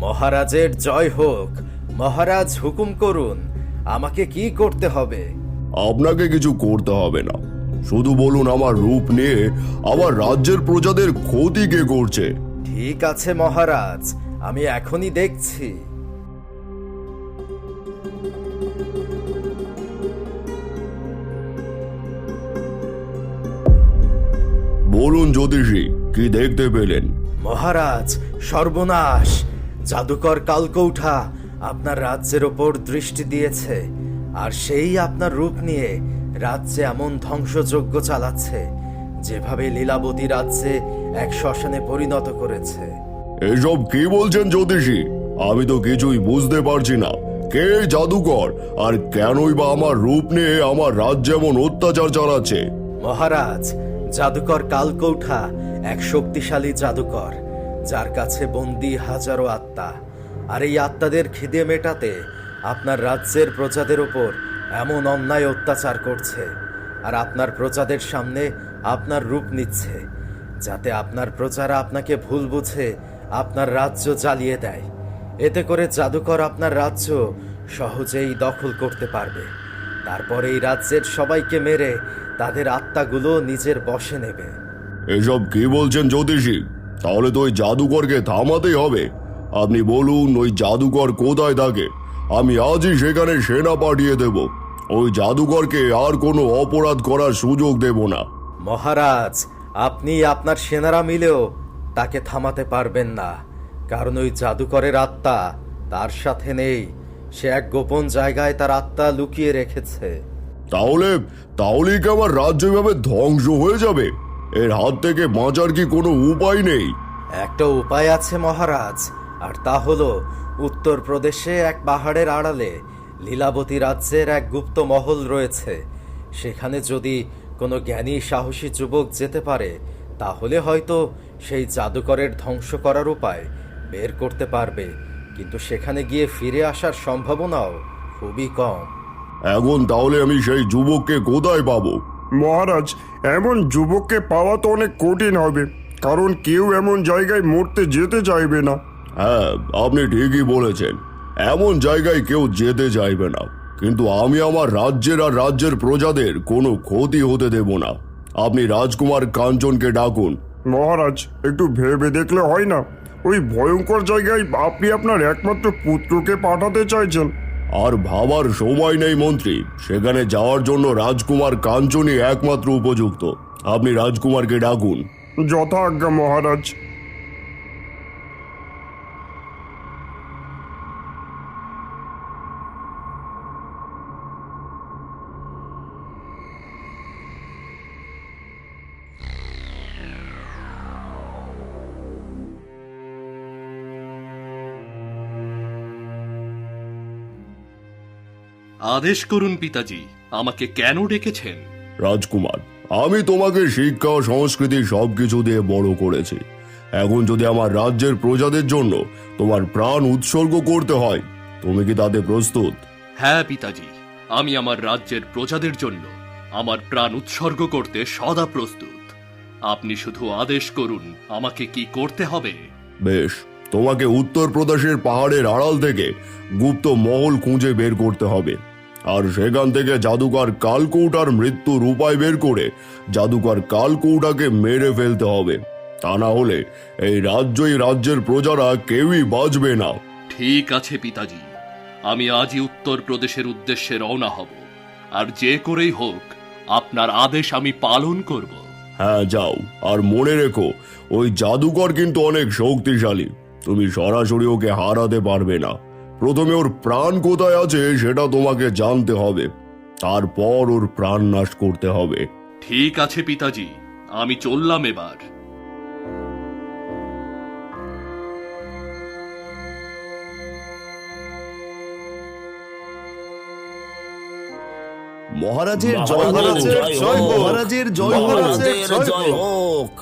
মহারাজের জয় হোক। মহারাজ হুকুম করুন, আমাকে কি করতে হবে? আপনাকে কিছু করতে হবে না, শুধু বলুন আমার রূপ নিয়ে আমার রাজ্যের প্রজাদের ক্ষতি কে করছে। ঠিক আছে মহারাজ, আমি এখনই দেখছি। বলুন জ্যোতিষী, কি দেখতে পেলেন? মহারাজ, সর্বনাশ! জাদুকর কালকৌঠা আপনার রাজ্যের ওপর দৃষ্টি দিয়েছে, আর সেই আপনার রূপ নিয়ে রাজ্যে এমন ধ্বংসযজ্ঞ চালাচ্ছে যেভাবে লীলাবতী রাজ্যে এক শ্মশানে পরিণত করেছে। এসব কি বলছেন জ্যোতিষী? আমি তো কিছুই বুঝতে পারছি না। কে এই জাদুকর, আর কেনই বা আমার রূপ নিয়ে আমার রাজ্যে এমন অত্যাচার চালাচ্ছে? মহারাজ, জাদুকর কালকৌঠা এক শক্তিশালী জাদুকর, যার কাছে বন্দী হাজারো আত্মা। আর এই আত্মাদের খিদে মেটাতে আপনার রাজ্যের প্রজাদের ওপর এমন অন্যায় অত্যাচার করছে, আর আপনার প্রজাদের সামনে আপনার রূপ নিচ্ছে, যাতে আপনার প্রজারা আপনাকে ভুল বুঝে আপনার রাজ্য জ্বালিয়ে দেয়। এতে করে জাদুকর আপনার রাজ্য সহজেই দখল করতে পারবে। তারপর এই রাজ্যের সবাইকে মেরে তাদের আত্মাগুলো নিজের বশে নেবে। এসব কি বলছেন জ্যোতিষী? তাহলে তো ওই জাদুকরকে থামাতেই হবে। আপনি বলুন ওই জাদুকর কোথায় থাকে, আমি আজই সেখানে সেনা পাঠিয়ে দেব। ওই জাদুকরকে আর কোনো অপরাধ করার সুযোগ দেব না। মহারাজ, আপনি আপনার সেনারা মিলেও তাকে থামাতে পারবেন না, কারণ ওই জাদুকরের আত্মা তার সাথে নেই। সে এক গোপন জায়গায় তার আত্মা লুকিয়ে রেখেছে। তাহলে তাহলেই কি আমার রাজ্য এভাবে ধ্বংস হয়ে যাবে? এর হাত থেকে বাঁচার কি কোনো উপায় নেই? একটা উপায় আছে মহারাজ, আর তা হলো উত্তরপ্রদেশে এক পাহাড়ের আড়ালে লীলাবতী রাজ্যের এক গুপ্ত মহল রয়েছে। সেখানে যদি কোনো জ্ঞানী সাহসী যুবক যেতে পারে, তাহলে হয়তো সেই জাদুকরের ধ্বংস করার উপায় বের করতে পারবে। কিন্তু সেখানে গিয়ে ফিরে আসার সম্ভাবনাও খুবই কম। এখন তাহলে আমি সেই যুবককে কোথায় পাবো? মহারাজ, এমন যুবককে পাওয়া তো অনেক কঠিন হবে, কারণ কেউ এমন জায়গায় মরতে যেতে চাইবে না। হ্যাঁ, আপনি ঠিকই বলেছেন, এমন জায়গায় কেউ যেতে চাইবে না। কিন্তু আমি আমার রাজ্যের আর রাজ্যের প্রজাদের কোনো ক্ষতি হতে দেব না। আপনি রাজকুমার কাঞ্চনকে ডাকুন। মহারাজ, একটু ভেবে দেখলে হয় না? ওই ভয়ঙ্কর জায়গায় আপনি আপনার একমাত্র পুত্রকে পাঠাতে চাইছেন। আর ভাবার সময় নেই মন্ত্রী, সেখানে যাওয়ার জন্য রাজকুমার কাঞ্চনই একমাত্র উপযুক্ত। আপনি রাজকুমারকে ডাকুন। যথা আজ্ঞা মহারাজ। আদেশ করুন পিতাজি, আমাকে কেন ডেকেছেন? রাজকুমার, আমি তোমাকে শিক্ষা ও সংস্কৃতি সবকিছু দিয়ে বড় করেছি। এখন যদি আমার রাজ্যের প্রজাদের জন্য তোমার প্রাণ উৎসর্গ করতে হয়, তুমি কি তাতে প্রস্তুত? হ্যাঁ পিতাজি, আমি আমার রাজ্যের প্রজাদের জন্য আমার প্রাণ উৎসর্গ করতে সদা প্রস্তুত। আপনি শুধু আদেশ করুন আমাকে কি করতে হবে। বেশ, তোমাকে উত্তরপ্রদেশের পাহাড়ের আড়াল থেকে গুপ্ত মহল খুঁজে বের করতে হবে, আর সেখান থেকে জাদুকর কালকৌটার মৃত্যুর উপায় বের করে জাদুকর কালকৌটাকে মেরে ফেলতে হবে। তা না হলে এই রাজ্যের প্রজারা কেউই বাঁচবে না। ঠিক আছে পিতাজি, আমি আজই উত্তরপ্রদেশের উদ্দেশ্যে রওনা হব, আর যে করেই হোক আপনার আদেশ আমি পালন করব। হ্যাঁ, যাও, আর মনে রেখো ওই জাদুকর কিন্তু অনেক শক্তিশালী। তুমি সরাসরি ওকে হারাতে পারবে না। প্রথমে ওর প্রাণ কোথায় আছে সেটা তোমাকে জানতে হবে, তারপর ওর প্রাণ নাশ করতে হবে। ঠিক আছে পিতাজি, আমি চললাম এবার। মহারাজের জয় হোক, মহারাজের জয় হোক, মহারাজের জয় হোক।